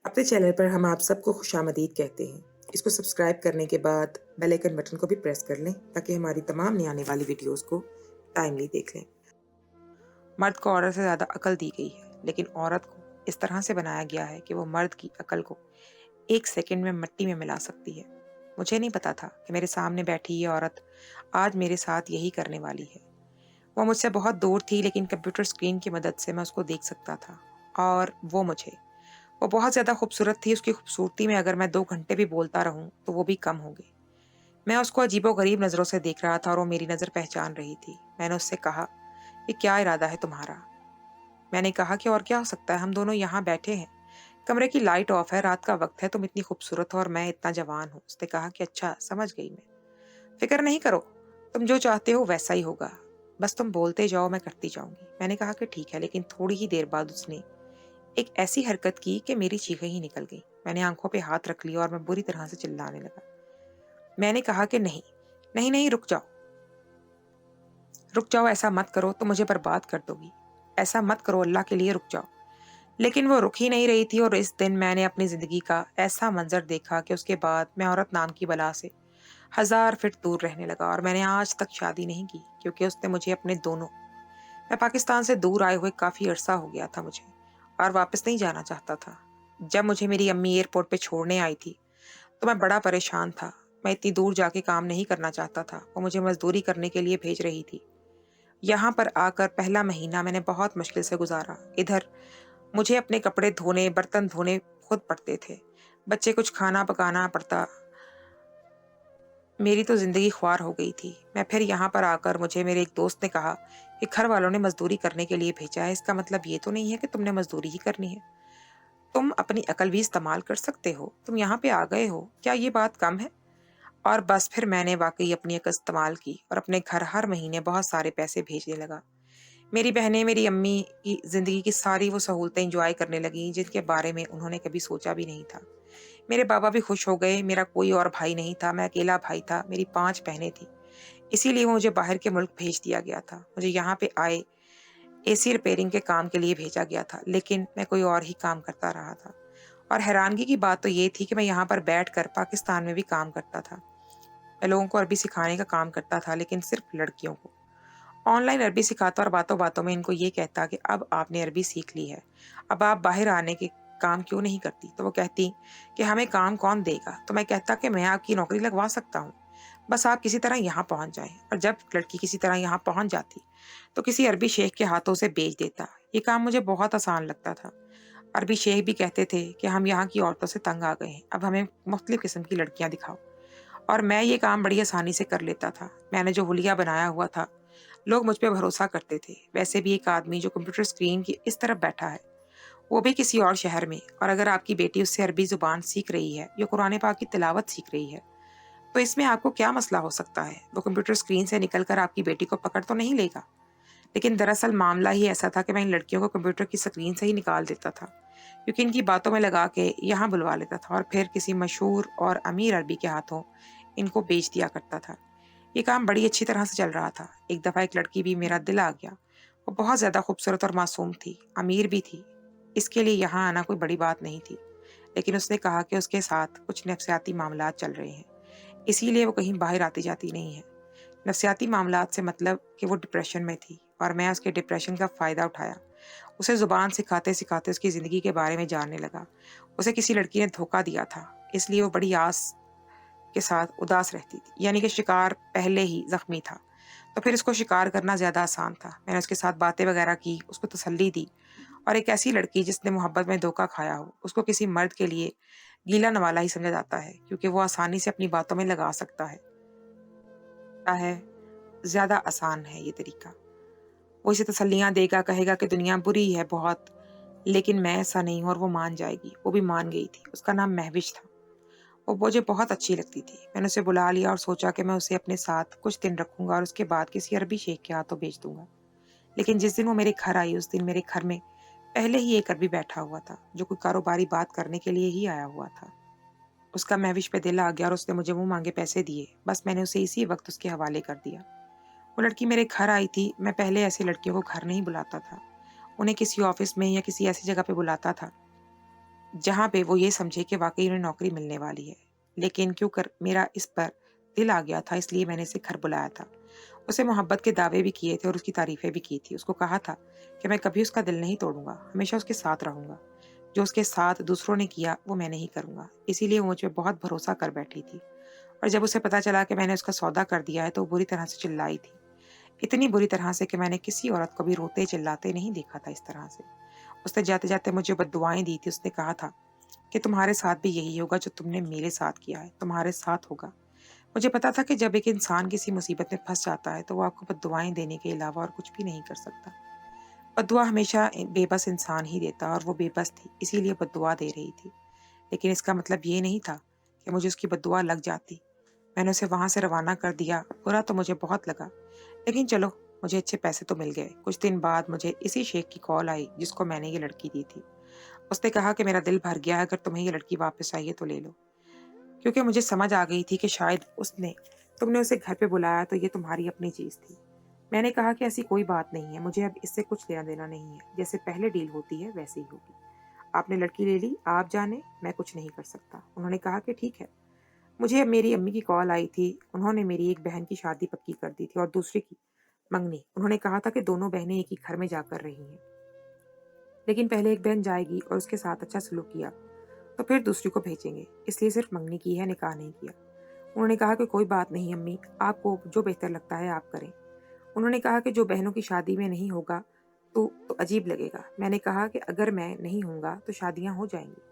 अपने चैनल पर हम आप सबको खुशामदीद कहते हैं। इसको सब्सक्राइब करने के बाद बेल आइकन बटन को भी प्रेस कर लें ताकि हमारी तमाम नई आने वाली वीडियोस को टाइमली देख लें। मर्द को औरत से ज़्यादा अकल दी गई है, लेकिन औरत को इस तरह से बनाया गया है कि वो मर्द की अकल को एक सेकंड में मिट्टी में मिला सकती है। मुझे नहीं पता था कि मेरे सामने बैठी ये औरत आज मेरे साथ यही करने वाली है। वो मुझसे बहुत दूर थी, लेकिन कंप्यूटर स्क्रीन की मदद से मैं उसको देख सकता था। और वो बहुत ज़्यादा खूबसूरत थी। उसकी खूबसूरती में अगर मैं 2 घंटे भी बोलता रहूं तो वो भी कम होगी। मैं उसको अजीबोगरीब नज़रों से देख रहा था और वो मेरी नज़र पहचान रही थी। मैंने उससे कहा कि क्या इरादा है तुम्हारा। मैंने कहा कि और क्या हो सकता है, हम दोनों यहाँ बैठे हैं, कमरे की लाइट ऑफ है, रात का वक्त है, तुम इतनी खूबसूरत हो और मैं इतना जवान हूँ। उसने कहा कि अच्छा, समझ गई मैं। फिक्र नहीं करो, तुम जो चाहते हो वैसा ही होगा, बस तुम बोलते जाओ, मैं करती जाऊंगी। मैंने कहा कि ठीक है, लेकिन थोड़ी ही देर बाद उसने एक ऐसी हरकत की कि मेरी चीखें ही निकल गई। मैंने आंखों पे हाथ रख लिया और मैं बुरी तरह से चिल्लाने लगा। मैंने कहा कि नहीं नहीं नहीं, रुक जाओ, रुक जाओ, ऐसा मत करो, तुम मुझे बर्बाद कर दोगी। ऐसा मत करो, अल्लाह के लिए रुक जाओ। लेकिन वो रुक ही नहीं रही थी और इस दिन मैंने अपनी जिंदगी का ऐसा मंजर देखा कि उसके बाद मैं औरत नाम की बला से 1000 फीट दूर रहने लगा। और मैंने आज तक शादी नहीं की क्योंकि उसने मुझे अपने दोनों मैं पाकिस्तान से दूर आए हुए काफी अरसा हो गया था मुझे, और वापस नहीं जाना चाहता था। जब मुझे मेरी अम्मी एयरपोर्ट पे छोड़ने आई थी तो मैं बड़ा परेशान था। मैं इतनी दूर जाके काम नहीं करना चाहता था। वो मुझे मजदूरी करने के लिए भेज रही थी। यहाँ पर आकर पहला महीना मैंने बहुत मुश्किल से गुजारा। इधर मुझे अपने कपड़े धोने, बर्तन धोने खुद पड़ते थे, बच्चे कुछ खाना पकाना पड़ता। मेरी तो जिंदगी ख्वार हो गई थी। मैं फिर यहाँ पर आकर मुझे मेरे एक दोस्त ने कहा कि घर वालों ने मजदूरी करने के लिए भेजा है, इसका मतलब ये तो नहीं है कि तुमने मजदूरी ही करनी है, तुम अपनी अकल भी इस्तेमाल कर सकते हो, तुम यहाँ पे आ गए हो, क्या ये बात कम है। और बस फिर मैंने वाकई अपनी अकल इस्तेमाल की और अपने घर हर महीने बहुत सारे पैसे भेजने लगा। मेरी बहनें मेरी अम्मी की जिंदगी की सारी वो सहूलतें एंजॉय करने लगी जिनके बारे में उन्होंने कभी सोचा भी नहीं था। मेरे बाबा भी खुश हो गए। मेरा कोई और भाई नहीं था, मैं अकेला भाई था। मेरी 5 बहनें थी, इसीलिए वो मुझे बाहर के मुल्क भेज दिया गया था। मुझे यहाँ पे आए एसी रिपेयरिंग के काम के लिए भेजा गया था, लेकिन मैं कोई और ही काम करता रहा था। और हैरानगी की बात तो ये थी कि मैं यहाँ पर बैठकर पाकिस्तान में भी काम करता था। मैं लोगों को अरबी सिखाने का काम करता था, लेकिन सिर्फ लड़कियों को। ऑनलाइन अरबी सिखाता और बातों बातों में इनको ये कहता कि अब आपने अरबी सीख ली है, अब आप बाहर आने के काम क्यों नहीं करती। तो वो कहती कि हमें काम कौन देगा। तो मैं कहता कि मैं आपकी नौकरी लगवा सकता हूँ, बस आप किसी तरह यहाँ पहुँच जाएं। और जब लड़की किसी तरह यहाँ पहुँच जाती तो किसी अरबी शेख के हाथों से बेच देता। ये काम मुझे बहुत आसान लगता था। अरबी शेख भी कहते थे कि हम यहाँ की औरतों से तंग आ गए हैं, अब हमें मुख्तलिफ किस्म की लड़कियां दिखाओ। और मैं ये काम बड़ी आसानी से कर लेता था। मैंने जो हुलिया बनाया हुआ था, लोग मुझ पे भरोसा करते थे। वैसे भी एक आदमी जो कंप्यूटर स्क्रीन की इस तरफ बैठा है, वो भी किसी और शहर में, और अगर आपकी बेटी उससे अरबी जुबान सीख रही है या कुरान पाक की तिलावत सीख रही है, तो इसमें आपको क्या मसला हो सकता है। वो कंप्यूटर स्क्रीन से निकलकर आपकी बेटी को पकड़ तो नहीं लेगा। लेकिन दरअसल मामला ही ऐसा था कि मैं इन लड़कियों को कंप्यूटर की स्क्रीन से ही निकाल देता था, क्योंकि इनकी बातों में लगा के यहाँ बुलवा लेता था और फिर किसी मशहूर और अमीर अरबी के हाथों इनको बेच दिया करता था। ये काम बड़ी अच्छी तरह से चल रहा था। एक दफ़ा एक लड़की भी मेरा दिल आ गया। वो बहुत ज़्यादा खूबसूरत और मासूम थी, अमीर भी थी। इसके लिए यहाँ आना कोई बड़ी बात नहीं थी, लेकिन उसने कहा कि उसके साथ कुछ नफसियाती मामलात चल रहे हैं, इसीलिए वो कहीं बाहर आती जाती नहीं है। नफसियाती मामलात से मतलब कि वो डिप्रेशन में थी, और मैं उसके डिप्रेशन का फ़ायदा उठाया। उसे ज़ुबान सिखाते सिखाते उसकी ज़िंदगी के बारे में जानने लगा। उसे किसी लड़की ने धोखा दिया था, इसलिए वो बड़ी आस के साथ उदास रहती थी, यानी कि शिकार पहले ही जख्मी था, तो फिर इसको शिकार करना ज़्यादा आसान था। मैंने उसके साथ बातें वगैरह की, उसको तसल्ली दी। और एक ऐसी लड़की जिसने मोहब्बत में धोखा खाया हो, उसको किसी मर्द के लिए गीला नवाला ही समझा जाता है, क्योंकि वो आसानी से अपनी बातों में लगा सकता है। ज़्यादा आसान है ये तरीका। वो इसे तसल्लियाँ देगा, कहेगा कि दुनिया बुरी है बहुत, लेकिन मैं ऐसा नहीं हूँ, और वो मान जाएगी। वो भी मान गई थी। उसका नाम महविश था। वो मुझे बहुत अच्छी लगती थी। मैंने उसे बुला लिया और सोचा कि मैं उसे अपने साथ कुछ दिन रखूंगा और उसके बाद किसी अरबी शेख के हाथों भेज दूंगा। लेकिन जिस दिन वो मेरे घर आई, उस दिन मेरे घर में पहले ही एक अरबी बैठा हुआ था, जो कोई कारोबारी बात करने के लिए ही आया हुआ था। उसका महविश पे दिल आ गया और उसने मुझे मुंह मांगे पैसे दिए। बस मैंने उसे इसी वक्त उसके हवाले कर दिया। वो लड़की मेरे घर आई थी। मैं पहले ऐसी लड़कियों को घर नहीं बुलाता था, उन्हें किसी ऑफिस में या किसी ऐसी जगह पे बुलाता था जहाँ पे वो ये समझे कि वाकई उन्हें नौकरी मिलने वाली है। लेकिन क्यों कर मेरा इस पर दिल आ गया था, इसलिए मैंने इसे घर बुलाया था। उसे मोहब्बत के दावे भी किए थे और उसकी तारीफें भी की थी। उसको कहा था कि मैं कभी उसका दिल नहीं तोड़ूंगा, हमेशा उसके साथ रहूंगा। जो उसके साथ दूसरों ने किया वो मैं नहीं करूंगा। इसीलिए वो मुझ पे बहुत भरोसा कर बैठी थी। और जब उसे पता चला कि मैंने उसका सौदा कर दिया है तो वो बुरी तरह से चिल्लाई थी। इतनी बुरी तरह से कि मैंने किसी औरत को भी रोते चिल्लाते नहीं देखा था इस तरह से। उसने जाते जाते मुझे बद्दुआएं दी थी। उसने कहा था कि तुम्हारे साथ भी यही होगा जो तुमने मेरे साथ किया है, तुम्हारे साथ होगा। मुझे पता था कि जब एक इंसान किसी मुसीबत में फंस जाता है तो वो आपको बद्दुआएं देने के अलावा और कुछ भी नहीं कर सकता। बद्दुआ हमेशा बेबस इंसान ही देता और वो बेबस थी, इसीलिए बद्दुआ दे रही थी। लेकिन इसका मतलब ये नहीं था कि मुझे उसकी बद्दुआ लग जाती। मैंने उसे वहां से रवाना कर दिया। बुरा तो मुझे बहुत लगा, लेकिन चलो, मुझे अच्छे पैसे तो मिल गए। कुछ दिन बाद मुझे इसी शेख की कॉल आई जिसको मैंने ये लड़की दी थी। उसने कहा कि मेरा दिल भर गया है, अगर तुम्हें ये लड़की वापस चाहिए तो ले लो। क्योंकि मुझे समझ आ गई थी कि शायद उसने तुमने उसे घर पे बुलाया तो ये तुम्हारी अपनी चीज थी। मैंने कहा कि ऐसी कोई बात नहीं है, मुझे अब इससे कुछ लेना देना नहीं है। जैसे पहले डील होती है वैसे ही होगी। आपने लड़की ले ली, आप जाने, मैं कुछ नहीं कर सकता। उन्होंने कहा कि ठीक है। मुझे अब मेरी अम्मी की कॉल आई थी। उन्होंने मेरी एक बहन की शादी पक्की कर दी थी और दूसरी की मंगनी। उन्होंने कहा था कि दोनों बहनें एक ही घर में जाकर रही हैं, लेकिन पहले एक बहन जाएगी और उसके साथ अच्छा सलूक किया तो फिर दूसरी को भेजेंगे, इसलिए सिर्फ मंगनी की है, निकाह नहीं किया। उन्होंने कहा कि कोई बात नहीं अम्मी, आपको जो बेहतर लगता है आप करें। उन्होंने कहा कि जो बहनों की शादी में नहीं होगा तो अजीब लगेगा। मैंने कहा कि अगर मैं नहीं होऊंगा तो शादियां हो जाएंगी,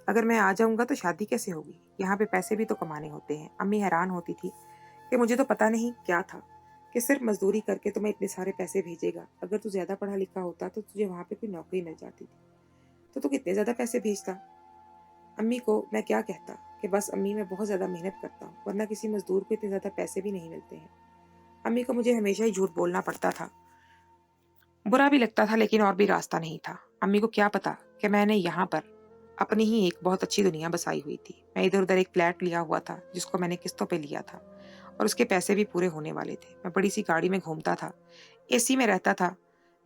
अगर मैं आ जाऊंगा तो शादी कैसे होगी? यहाँ पे पैसे भी तो कमाने होते हैं। अम्मी हैरान होती थी कि मुझे तो पता नहीं क्या था कि सिर्फ मजदूरी करके तुम्हें इतने सारे पैसे भेजेगा। अगर तू ज्यादा पढ़ा लिखा होता तो तुझे वहां पे कोई नौकरी मिल जाती थी, तो तू कितने ज्यादा पैसे भेजता। अम्मी को मैं क्या कहता कि बस अम्मी मैं बहुत ज्यादा मेहनत करता हूँ, वरना किसी मजदूर को इतने ज्यादा पैसे भी नहीं मिलते हैं। अम्मी को मुझे हमेशा ही झूठ बोलना पड़ता था। बुरा भी लगता था, लेकिन और भी रास्ता नहीं था। अम्मी को क्या पता कि मैंने यहाँ पर अपनी ही एक बहुत अच्छी दुनिया बसाई हुई थी। मैं इधर उधर एक फ्लैट लिया हुआ था जिसको मैंने किस्तों पे लिया था और उसके पैसे भी पूरे होने वाले थे। मैं बड़ी सी गाड़ी में घूमता था, एसी में रहता था।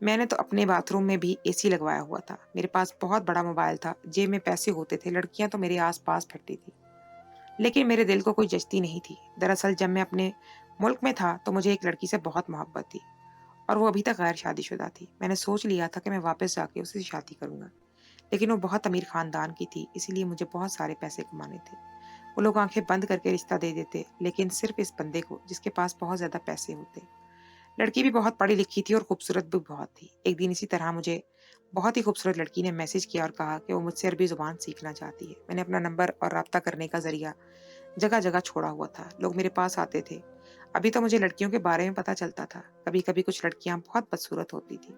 मैंने तो अपने बाथरूम में भी एसी लगवाया हुआ था। मेरे पास बहुत बड़ा मोबाइल था, जेब में पैसे होते थे। लड़कियां तो मेरे आस पास फिरती थी, लेकिन मेरे दिल को कोई जचती नहीं थी। दरअसल जब मैं अपने मुल्क में था तो मुझे एक लड़की से बहुत मोहब्बत थी और वो अभी तक गैर शादीशुदा थी। मैंने सोच लिया था कि मैं वापस जाके उससे शादी करूंगा, लेकिन वो बहुत अमीर खानदान की थी, इसीलिए मुझे बहुत सारे पैसे कमाने थे। वो लोग आंखें बंद करके रिश्ता दे देते, लेकिन सिर्फ इस बंदे को जिसके पास बहुत ज्यादा पैसे होते। लड़की भी बहुत पढ़ी लिखी थी और खूबसूरत भी बहुत थी। एक दिन इसी तरह मुझे बहुत ही खूबसूरत लड़की ने मैसेज किया और कहा कि वो मुझसे अरबी जुबान सीखना चाहती है। मैंने अपना नंबर और राब्ता करने का जरिया जगह जगह छोड़ा हुआ था। लोग मेरे पास आते थे। अभी तो मुझे लड़कियों के बारे में पता चलता था। कभी कभी कुछ लड़कियां बहुत बदसूरत होती थी।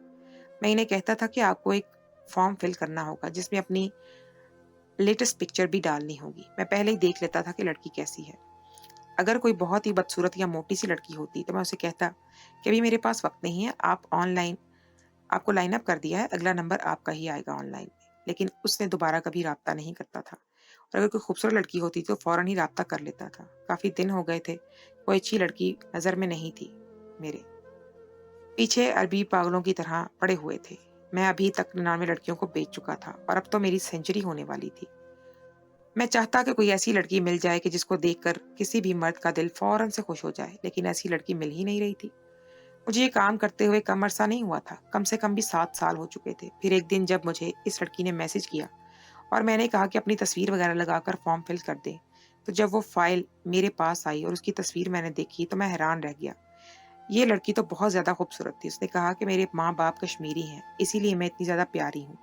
मैं इन्हें कहता था कि आपको एक फॉर्म फिल करना होगा जिसमें अपनी लेटेस्ट पिक्चर भी डालनी होगी। मैं पहले ही देख लेता था कि लड़की कैसी है। अगर कोई बहुत ही बदसूरत या मोटी सी लड़की होती तो मैं उसे कहता कि अभी मेरे पास वक्त नहीं है, आपको लाइन अप कर दिया है, अगला नंबर आपका ही आएगा ऑनलाइन में। लेकिन उसने दोबारा कभी राब्ता नहीं करता था। और अगर कोई खूबसूरत लड़की होती तो फौरन ही राब्ता कर लेता था। काफी दिन हो गए थे, कोई अच्छी लड़की नजर में नहीं थी। मेरे पीछे अरबी पागलों की तरह पड़े हुए थे। मैं अभी तक 99 लड़कियों को बेच चुका था और अब तो मेरी सेंचुरी होने वाली थी। मैं चाहता कि कोई ऐसी लड़की मिल जाए कि जिसको देखकर किसी भी मर्द का दिल फौरन से खुश हो जाए, लेकिन ऐसी लड़की मिल ही नहीं रही थी। मुझे ये काम करते हुए कम अरसा नहीं हुआ था, कम से कम भी 7 साल हो चुके थे। फिर एक दिन जब मुझे इस लड़की ने मैसेज किया और मैंने कहा कि अपनी तस्वीर वगैरह लगाकर फॉर्म फिल कर दे, तो जब वो फाइल मेरे पास आई और उसकी तस्वीर मैंने देखी तो मैं हैरान रह गया। ये लड़की तो बहुत ज्यादा खूबसूरत थी। उसने कहा कि मेरे माँ बाप कश्मीरी हैं, इसीलिए मैं इतनी ज्यादा प्यारी हूँ।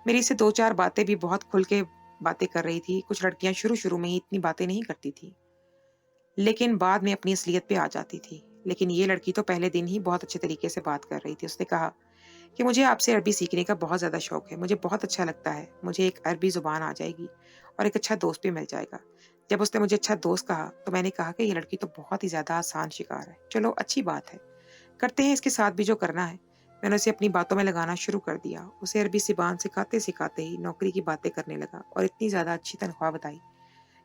मेरी से दो चार बातें भी बहुत खुल के बातें कर रही थी। कुछ लड़कियां शुरू शुरू में ही इतनी बातें नहीं करती थी, लेकिन बाद में अपनी असलियत पे आ जाती थी। लेकिन ये लड़की तो पहले दिन ही बहुत अच्छे तरीके से बात कर रही थी। उसने कहा कि मुझे आपसे अरबी सीखने का बहुत ज्यादा शौक है, मुझे बहुत अच्छा लगता है, मुझे एक अरबी जुबान आ जाएगी और एक अच्छा दोस्त भी मिल जाएगा। जब उसने मुझे अच्छा दोस्त कहा तो मैंने कहा कि ये लड़की तो बहुत ही ज्यादा आसान शिकार है। चलो अच्छी बात है, करते हैं इसके साथ भी जो करना है। मैंने उसे अपनी बातों में लगाना शुरू कर दिया। उसे अरबी ज़ुबान सिखाते सिखाते ही नौकरी की बातें करने लगा और इतनी ज़्यादा अच्छी तनख्वाह बताई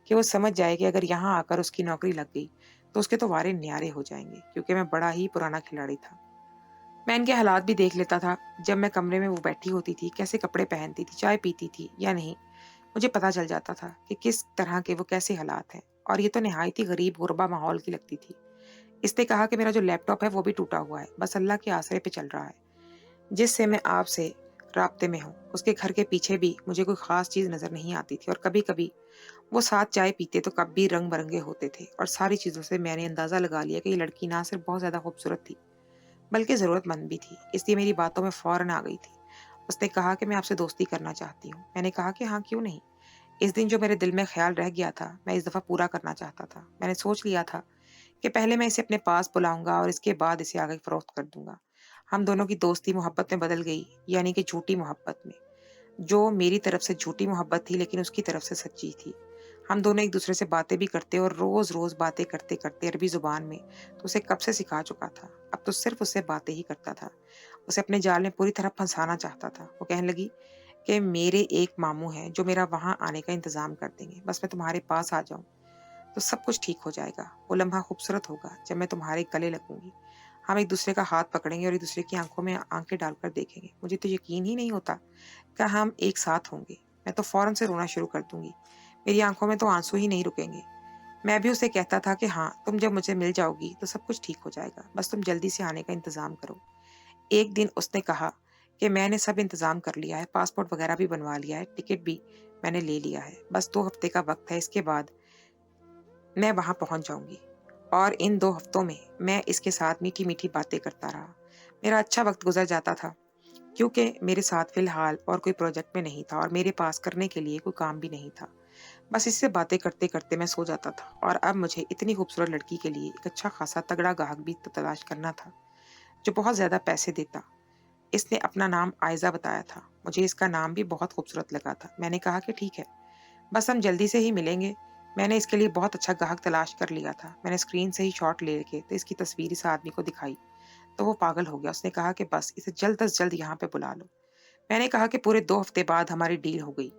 कि वो समझ जाए कि अगर यहाँ आकर उसकी नौकरी लग गई तो उसके तो वारे न्यारे हो जाएंगे, क्योंकि मैं बड़ा ही पुराना खिलाड़ी था। मैं इनके हालात भी देख लेता था। जब मैं कमरे में वो बैठी होती थी, कैसे कपड़े पहनती थी, चाय पीती थी या नहीं, मुझे पता चल जाता था कि किस तरह के वो कैसे हालात हैं। और ये तो नहायत ही गरीब गुरबा माहौल की लगती थी। इसने कहा कि मेरा जो लैपटॉप है वो भी टूटा हुआ है, बस अल्लाह के आसरे पे चल रहा है, जिससे मैं आपसे राब्ते में हूँ। उसके घर के पीछे भी मुझे कोई खास चीज नजर नहीं आती थी, और कभी कभी वो साथ चाय पीते तो कब भी रंग बरंगे होते थे। और सारी चीजों से मैंने अंदाजा लगा लिया कि ये लड़की ना सिर्फ बहुत ज्यादा खूबसूरत थी, बल्कि जरूरतमंद भी थी। इसलिए मेरी बातों में फौरन आ गई थी। उसने कहा कि मैं आपसे दोस्ती करना चाहती हूँ। मैंने कहा कि हाँ, क्यों नहीं। इस दिन जो मेरे दिल में ख्याल रह गया था, मैं इस दफा पूरा करना चाहता था। मैंने सोच लिया था कि पहले मैं इसे अपने पास बुलाऊंगा और इसके बाद इसे आगे फरोख्त कर दूंगा। हम दोनों की दोस्ती मोहब्बत में बदल गई, यानी कि झूठी मोहब्बत में। जो मेरी तरफ से झूठी मोहब्बत थी, लेकिन उसकी तरफ से सच्ची थी। हम दोनों एक दूसरे से बातें भी करते, और रोज रोज बातें करते करते अरबी जुबान में तो उसे कब से सिखा चुका था। अब तो सिर्फ उससे बातें ही करता था। उसे अपने जाल में पूरी तरह फंसाना चाहता था। वो कहने लगी कि मेरे एक मामू हैं जो मेरा वहां आने का इंतजाम कर देंगे, बस मैं तुम्हारे पास आ जाऊं तो सब कुछ ठीक हो जाएगा। वो लम्हा खूबसूरत होगा जब मैं तुम्हारे गले लगूंगी। हम एक दूसरे का हाथ पकड़ेंगे और एक दूसरे की आंखों में आंखें डालकर देखेंगे। मुझे तो यकीन ही नहीं होता कि हम एक साथ होंगे। मैं तो फौरन से रोना शुरू कर दूंगी। मेरी आंखों में तो आंसू ही नहीं रुकेंगे। मैं भी उसे कहता था कि हाँ, तुम जब मुझे मिल जाओगी तो सब कुछ ठीक हो जाएगा, बस तुम जल्दी से आने का इंतजाम करो। एक दिन उसने कहा कि मैंने सब इंतजाम कर लिया है, पासपोर्ट वगैरह भी बनवा लिया है, टिकट भी मैंने ले लिया है, बस 2 हफ्ते का वक्त है, इसके बाद मैं वहां पहुंच जाऊंगी। और इन 2 हफ्तों में मैं इसके साथ मीठी मीठी बातें करता रहा। मेरा अच्छा वक्त गुजर जाता था, क्योंकि मेरे साथ फिलहाल और कोई प्रोजेक्ट में नहीं था और मेरे पास करने के लिए कोई काम भी नहीं था। बस इससे बातें करते करते मैं सो जाता था। और अब मुझे इतनी खूबसूरत लड़की के लिए एक अच्छा खासा तगड़ा ग्राहक भी तलाश करना था, जो बहुत ज्यादा पैसे देता। इसने अपना नाम आयजा बताया था। मुझे इसका नाम भी बहुत खूबसूरत लगा था। मैंने कहा कि ठीक है, बस हम जल्दी से ही मिलेंगे। मैंने इसके लिए बहुत अच्छा ग्राहक तलाश कर लिया था। मैंने स्क्रीन से ही शॉट लेके तो इसकी तस्वीर इस आदमी को दिखाई तो वो पागल हो गया। उसने कहा कि बस इसे जल्द अज जल्द यहाँ पे बुला लो। मैंने कहा कि पूरे 2 हफ्ते बाद हमारी डील हो गई,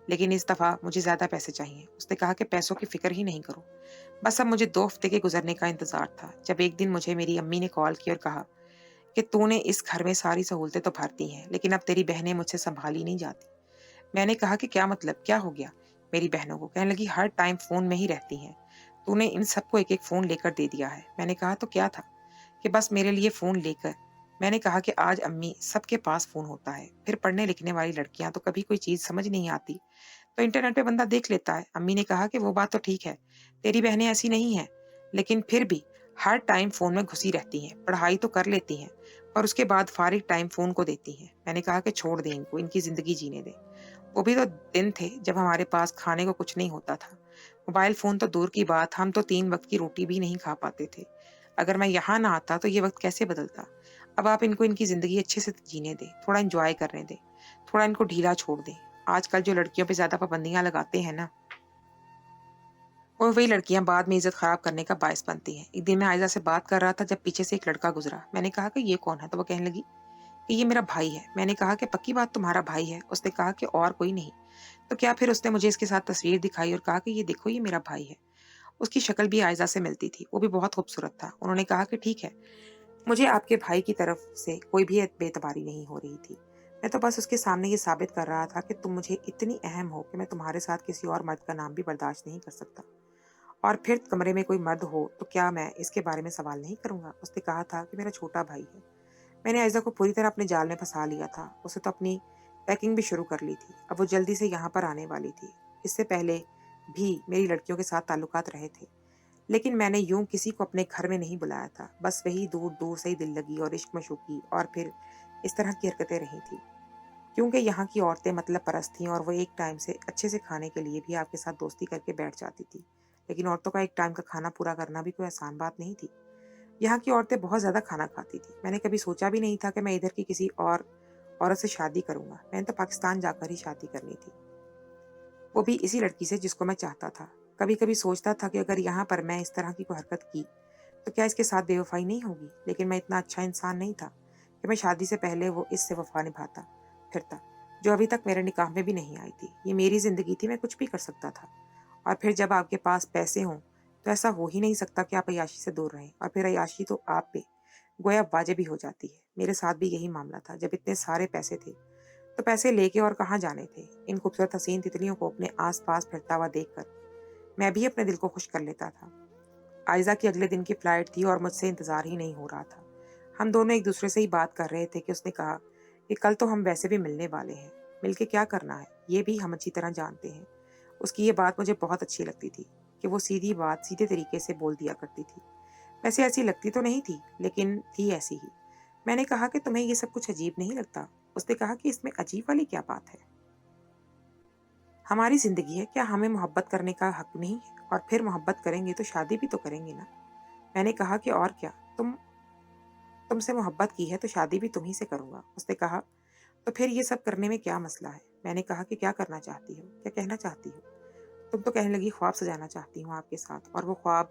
लेकिन इस दफा मुझे ज्यादा पैसे चाहिए। उसने कहा कि पैसों की फिक्र ही नहीं करो, बस अब मुझे 2 हफ्ते के गुजरने का इंतजार था, जब एक दिन मुझे मेरी अम्मी ने कॉल की और कहा कि तूने इस घर में सारी सहूलतें तो भर दी हैं, लेकिन अब तेरी बहनें मुझसे संभाली नहीं जाती। मैंने कहा कि क्या मतलब, क्या हो गया मेरी बहनों को। कहने लगी हर टाइम फोन में ही रहती हैं, तूने इन सबको एक एक फोन लेकर दे दिया है। मैंने कहा तो क्या था कि बस मेरे लिए फोन लेकर। मैंने कहा कि आज अम्मी सबके पास फोन होता है, फिर पढ़ने लिखने वाली लड़कियां तो कभी कोई चीज समझ नहीं आती तो इंटरनेट पे बंदा देख लेता है। अम्मी ने कहा कि वो बात तो ठीक है, तेरी बहनें ऐसी नहीं हैं, लेकिन फिर भी हर टाइम फोन में घुसी रहती हैं। पढ़ाई तो कर लेती हैं, पर उसके बाद फारिग टाइम फोन को देती हैं। मैंने कहा कि छोड़ दे इनको, इनकी जिंदगी जीने दे। वो भी तो दिन थे जब हमारे पास खाने को कुछ नहीं होता था। मोबाइल फोन तो दूर की बात, हम तो 3 वक्त की रोटी भी नहीं खा पाते थे। अगर मैं यहाँ ना आता तो ये वक्त कैसे बदलता। अब आप इनको इनकी जिंदगी अच्छे से जीने दें, थोड़ा एंजॉय करने दें, थोड़ा इनको ढीला छोड़ दें। आजकल जो लड़कियों पे ज्यादा पाबंदियां लगाते हैं ना, और वही लड़कियां बाद में इज्जत खराब करने का बायस बनती हैं। एक दिन मैं आयजा से बात कर रहा था जब पीछे से एक लड़का गुजरा। मैंने कहा कि ये कौन है, तो वो कहने लगी कि ये मेरा भाई है। मैंने कहा कि पक्की बात तुम्हारा भाई है। उसने कहा कि और कोई नहीं। तो क्या। फिर उसने मुझे इसके साथ तस्वीर दिखाई और कहा कि ये देखो, ये मेरा भाई है। उसकी शक्ल भी आयजा से मिलती थी, वो भी बहुत खूबसूरत था। उन्होंने कहा कि ठीक है, मुझे आपके भाई की तरफ से कोई भी बेतबारी नहीं हो रही थी। मैं तो बस उसके सामने ये साबित कर रहा था कि तुम मुझे इतनी अहम हो कि मैं तुम्हारे साथ किसी और मर्द का नाम भी बर्दाश्त नहीं कर सकता। और फिर कमरे में कोई मर्द हो तो क्या मैं इसके बारे में सवाल नहीं करूंगा। उसने कहा था कि मेरा छोटा भाई है। मैंने आयजा को पूरी तरह अपने जाल में फंसा लिया था। उसे तो अपनी पैकिंग भी शुरू कर ली थी। अब वो जल्दी से यहाँ पर आने वाली थी। इससे पहले भी मेरी लड़कियों के साथ ताल्लुकात रहे थे, लेकिन मैंने यूं किसी को अपने घर में नहीं बुलाया था। बस वही दूर दूर से ही दिल लगी और इश्क मशूकी और फिर इस तरह की हरकतें रही थी, क्योंकि यहाँ की औरतें मतलब परस्त थीं और वो एक टाइम से अच्छे से खाने के लिए भी आपके साथ दोस्ती करके बैठ जाती थी। लेकिन औरतों का एक टाइम का खाना पूरा करना भी कोई आसान बात नहीं थी। यहाँ की औरतें बहुत ज्यादा खाना खाती थी। मैंने कभी सोचा भी नहीं था कि मैं इधर की किसी और औरत से शादी करूंगा। मैंने तो पाकिस्तान जाकर ही शादी करनी थी, वो भी इसी लड़की से जिसको मैं चाहता था। कभी कभी सोचता था कि अगर यहाँ पर मैं इस तरह की कोई हरकत की तो क्या इसके साथ बेवफाई नहीं होगी। लेकिन मैं इतना अच्छा इंसान नहीं था कि मैं शादी से पहले वो इससे वफा निभाता फिरता, जो अभी तक मेरे निकाह में भी नहीं आई थी। ये मेरी जिंदगी थी, मैं कुछ भी कर सकता था। और फिर जब आपके पास पैसे हों तो ऐसा हो ही नहीं सकता कि आप अय्याशी से दूर रहें, और फिर अय्याशी तो आप पे गोया वाजिब ही हो जाती है। मेरे साथ भी यही मामला था। जब इतने सारे पैसे थे तो पैसे लेके और कहाँ जाने थे। इन खूबसूरत हसीन तितलियों को अपने आस पास फिरता हुआ देखकर मैं भी अपने दिल को खुश कर लेता था। आयजा की अगले दिन की फ्लाइट थी और मुझसे इंतजार ही नहीं हो रहा था। हम दोनों एक दूसरे से ही बात कर रहे थे कि उसने कहा कि कल तो हम वैसे भी मिलने वाले हैं, मिलके क्या करना है ये भी हम अच्छी तरह जानते हैं। उसकी ये बात मुझे बहुत अच्छी लगती थी कि वो सीधी बात सीधे तरीके से बोल दिया करती थी। वैसे ऐसी लगती तो नहीं थी, लेकिन थी ऐसी ही। मैंने कहा कि तुम्हें ये सब कुछ अजीब नहीं लगता? उसने कहा कि इसमें अजीब वाली क्या बात है? हमारी जिंदगी है, क्या हमें मोहब्बत करने का हक नहीं है? और फिर मोहब्बत करेंगे तो शादी भी तो करेंगे ना। मैंने कहा कि और क्या, तुमसे मोहब्बत की है तो शादी भी तुम ही से करूंगा। उसने कहा तो फिर ये सब करने में क्या मसला है? मैंने कहा कि क्या करना चाहती हो, क्या कहना चाहती हो? तुम तो कहने लगी ख्वाब सजाना चाहती हूँ आपके साथ, और वो ख्वाब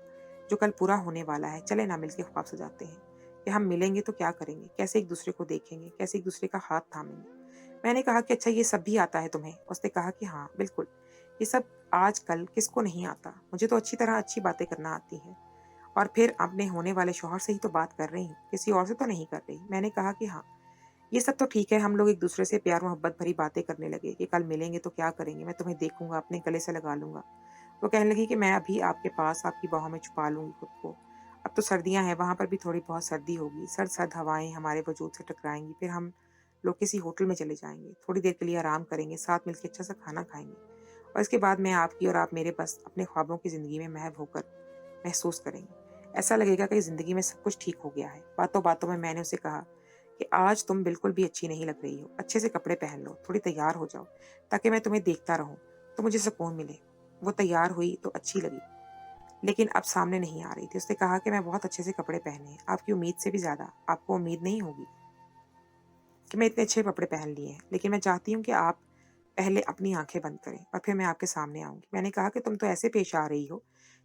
जो कल पूरा होने वाला है। चले ना मिलके ख्वाब सजाते हैं कि हम मिलेंगे तो क्या करेंगे, कैसे एक दूसरे को देखेंगे, कैसे एक दूसरे का हाथ थामेंगे। मैंने कहा कि अच्छा ये सब भी आता है तुम्हें? उसने कहा कि हाँ बिल्कुल, ये सब आज कल किसको नहीं आता, मुझे तो अच्छी तरह अच्छी बातें करना आती है। और फिर अपने होने वाले शौहर से ही तो बात कर रही हूँ, किसी और से तो नहीं कर रही। मैंने कहा कि हाँ, ये सब तो ठीक है। हम लोग एक दूसरे से प्यार मोहब्बत भरी बातें करने लगे कि कल मिलेंगे तो क्या करेंगे, मैं तुम्हें देखूंगा, अपने गले से लगा लूंगा। वो कहने लगी कि मैं अभी आपके पास आपकी बाहों में छुपा लूंगी खुद को। अब तो सर्दियां हैं, वहां पर भी थोड़ी बहुत सर्दी होगी, सर्द सर्द हवाएं हमारे वजूद से टकराएंगी, फिर हम लोग किसी होटल में चले जाएंगे, थोड़ी देर के लिए आराम करेंगे, साथ मिलकर अच्छा सा खाना खाएंगे, और इसके बाद मैं आपकी और आप मेरे बस अपने ख्वाबों की जिंदगी में महव होकर महसूस करेंगे। ऐसा लगेगा कि जिंदगी में सब कुछ ठीक हो गया है। बातों बातों में मैंने उसे कहा कि आज तुम बिल्कुल भी अच्छी नहीं लग रही हो, अच्छे से कपड़े पहन लो, थोड़ी तैयार हो जाओ, ताकि मैं तुम्हें देखता रहूं तो मुझे सुकून मिले। वो तैयार हुई तो अच्छी लगी, लेकिन अब सामने नहीं आ रही थी। उसने कहा कि मैं बहुत अच्छे से कपड़े पहने हैं, आपकी उम्मीद से भी ज्यादा। आपको उम्मीद नहीं होगी कि मैं इतने अच्छे कपड़े पहन लिए हैं, लेकिन मैं चाहती हूँ कि आप पहले अपनी आंखें बंद करें और फिर मैं आपके सामने आऊंगी। मैंने कहा कि तुम तो ऐसे पेश आ रही हो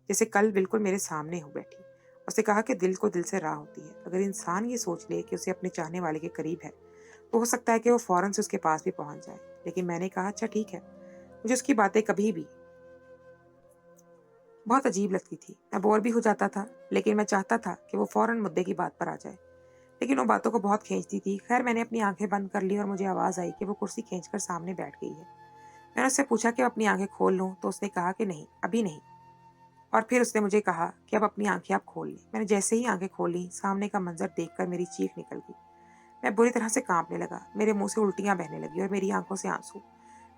जैसे कल बिल्कुल मेरे सामने हो बैठी। उसने कहा कि दिल को दिल से राह होती है। अगर इंसान ये सोच ले कि उसे अपने चाहने वाले के करीब है, तो हो सकता है कि वो फौरन से उसके पास भी पहुंच जाए। लेकिन मैंने कहा अच्छा ठीक है। मुझे उसकी बातें कभी भी बहुत अजीब लगती थी, मैं बोर भी हो जाता था, लेकिन मैं चाहता था कि वो फौरन मुद्दे की बात पर आ जाए, लेकिन वो बातों को बहुत खींचती थी। खैर मैंने अपनी आंखें बंद कर ली और मुझे आवाज आई कि वो कुर्सी खींचकर सामने बैठ गई है। मैंने उससे पूछा कि अपनी आंखें खोल लूं, तो उसने कहा कि नहीं, अभी नहीं। और फिर उसने मुझे कहा कि अब अपनी आंखें आप खोल लें। मैंने जैसे ही आंखें खोली, सामने का मंजर देखकर मेरी चीख निकल गई। मैं बुरी तरह से कांपने लगा, मेरे मुंह से उल्टियां बहने लगी और मेरी आंखों से आंसू।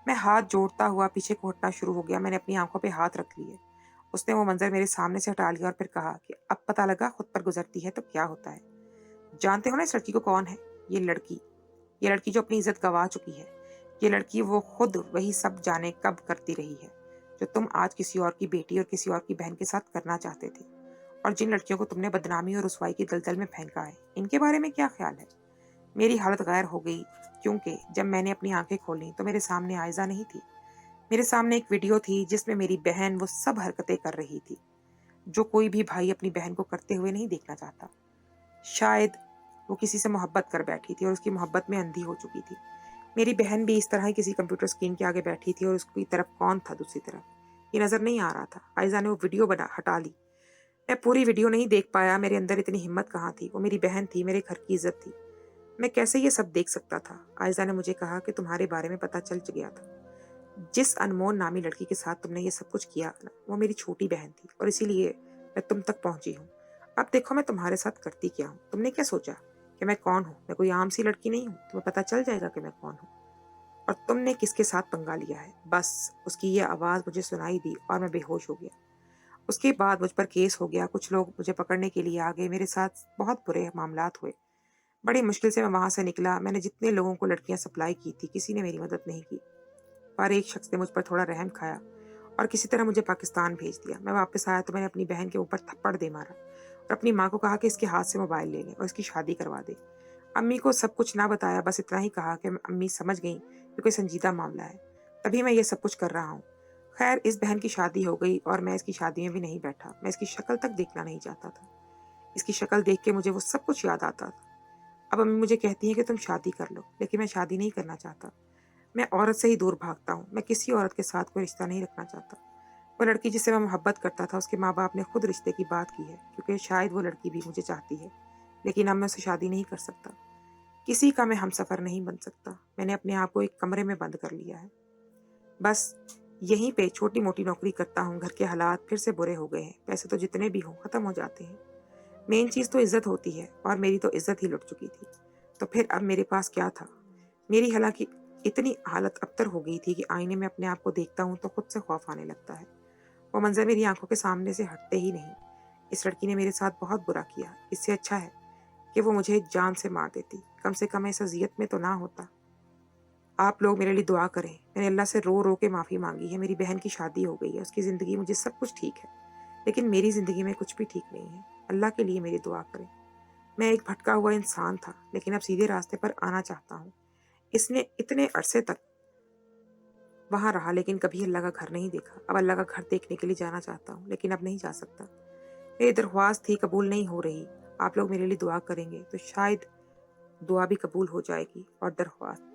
मैं हाथ जोड़ता हुआ पीछे को हटना शुरू हो गया। मैंने अपनी आंखों पे हाथ रख लिए। उसने वो मंजर मेरे सामने से हटा लिया और फिर कहा कि अब पता लगा खुद पर गुजरती है तो क्या होता है। जानते हो ना इस लड़की को कौन है? ये लड़की, ये लड़की जो अपनी इज्जत गंवा चुकी है। ये लड़की वो खुद वही सब जाने कब करती रही है जो तुम आज किसी और की बेटी और किसी और की बहन के साथ करना चाहते थे, और जिन लड़कियों को तुमने बदनामी और रुसवाई की दलदल में फेंका है, इनके बारे में क्या ख्याल है? मेरी हालत गैर हो गई, क्योंकि जब मैंने अपनी आंखें खोली तो मेरे सामने आयजा नहीं थी। मेरे सामने एक वीडियो थी जिसमें मेरी बहन वो सब हरकतें कर रही थी जो कोई भी भाई अपनी बहन को करते हुए नहीं देखना चाहता। शायद वो किसी से मोहब्बत कर बैठी थी और उसकी मोहब्बत में अंधी हो चुकी थी। मेरी बहन भी इस तरह ही किसी कंप्यूटर स्क्रीन के आगे बैठी थी और उसकी तरफ कौन था दूसरी तरफ, ये नजर नहीं आ रहा था। आयजा ने वो वीडियो बना हटा ली। मैं पूरी वीडियो नहीं देख पाया, मेरे अंदर इतनी हिम्मत कहाँ थी। वो मेरी बहन थी, मेरे घर की इज्जत थी, मैं कैसे ये सब देख सकता था? आयजा ने मुझे कहा कि तुम्हारे बारे में पता चल गया था। जिस अनमोल नामी लड़की के साथ तुमने ये सब कुछ किया ना, वो मेरी छोटी बहन थी और इसीलिए मैं तुम तक पहुंची हूँ। अब देखो मैं तुम्हारे साथ करती क्या हूँ। तुमने क्या सोचा कि मैं कौन हूँ? मैं कोई आम सी लड़की नहीं हूँ, तुम्हें पता चल जाएगा कि मैं कौन हूँ और तुमने किसके साथ पंगा लिया है। बस उसकी ये आवाज़ मुझे सुनाई दी और मैं बेहोश हो गया। उसके बाद मुझ पर केस हो गया, कुछ लोग मुझे पकड़ने के लिए आ गए, मेरे साथ बहुत बुरे मामलात हुए। बड़ी मुश्किल से मैं वहां से निकला। मैंने जितने लोगों को लड़कियां सप्लाई की थी, किसी ने मेरी मदद नहीं की, पर एक शख्स ने मुझ पर थोड़ा रहम खाया और किसी तरह मुझे पाकिस्तान भेज दिया। मैं वापस आया तो मैंने अपनी बहन के ऊपर थप्पड़ दे मारा और अपनी माँ को कहा कि इसके हाथ से मोबाइल ले लें और इसकी शादी करवा दे। अम्मी को सब कुछ ना बताया, बस इतना ही कहा कि अम्मी समझ गई कि कोई संजीदा मामला है, तभी मैं ये सब कुछ कर रहा हूँ। खैर इस बहन की शादी हो गई और मैं इसकी शादी में भी नहीं बैठा। मैं इसकी शक्ल तक देखना नहीं चाहता था। इसकी शक्ल देख के मुझे वो सब कुछ याद आता था। अब अम्मी मुझे कहती है कि तुम शादी कर लो, लेकिन मैं शादी नहीं करना चाहता। मैं औरत से ही दूर भागता हूँ। मैं किसी औरत के साथ कोई रिश्ता नहीं रखना चाहता। वो लड़की जिससे मैं मोहब्बत करता था, उसके माँ बाप ने खुद रिश्ते की बात की है, क्योंकि शायद वो लड़की भी मुझे चाहती है, लेकिन अब मैं उससे शादी नहीं कर सकता। किसी का मैं हमसफ़र नहीं बन सकता। मैंने अपने आप को एक कमरे में बंद कर लिया है। बस यहीं पे छोटी-मोटी नौकरी करता हूँ। घर के हालात फिर से बुरे हो गए हैं। पैसे तो जितने भी हों ख़त्म हो जाते हैं। मेन चीज़ तो इज़्ज़त होती है और मेरी तो इज़्ज़त ही लुट चुकी थी। तो फिर अब मेरे पास क्या था? मेरी हालाँकि इतनी हालत अबतर हो गई थी कि आईने में अपने आप को देखता हूँ तो खुद से खौफ आने लगता है। वो मंज़र मेरी आँखों के सामने से हटते ही नहीं। इस लड़की ने मेरे साथ बहुत बुरा किया। इससे अच्छा है कि वो मुझे जान से मार देती। कम से कम मैं इस अज़ियत में तो ना होता। आप लोग मेरे लिए दुआ करें। मैंने अल्लाह से रो-रो के माफ़ी माँगी है। मेरी बहन की शादी हो गई है, उसकी ज़िंदगी मुझे सब कुछ ठीक है। लेकिन मेरी ज़िंदगी में कुछ भी ठीक नहीं है। अल्लाह के लिए मेरी दुआ करें। मैं एक भटका हुआ इंसान था, लेकिन अब सीधे रास्ते पर आना चाहता हूँ। इसने इतने अरसे तक वहाँ रहा, लेकिन कभी अल्लाह का घर नहीं देखा। अब अल्लाह का घर देखने के लिए जाना चाहता हूँ, लेकिन अब नहीं जा सकता। मेरी दरख्वास्त थी, कबूल नहीं हो रही। आप लोग मेरे लिए दुआ करेंगे, तो शायद दुआ भी कबूल हो जाएगी और दरख्वास्त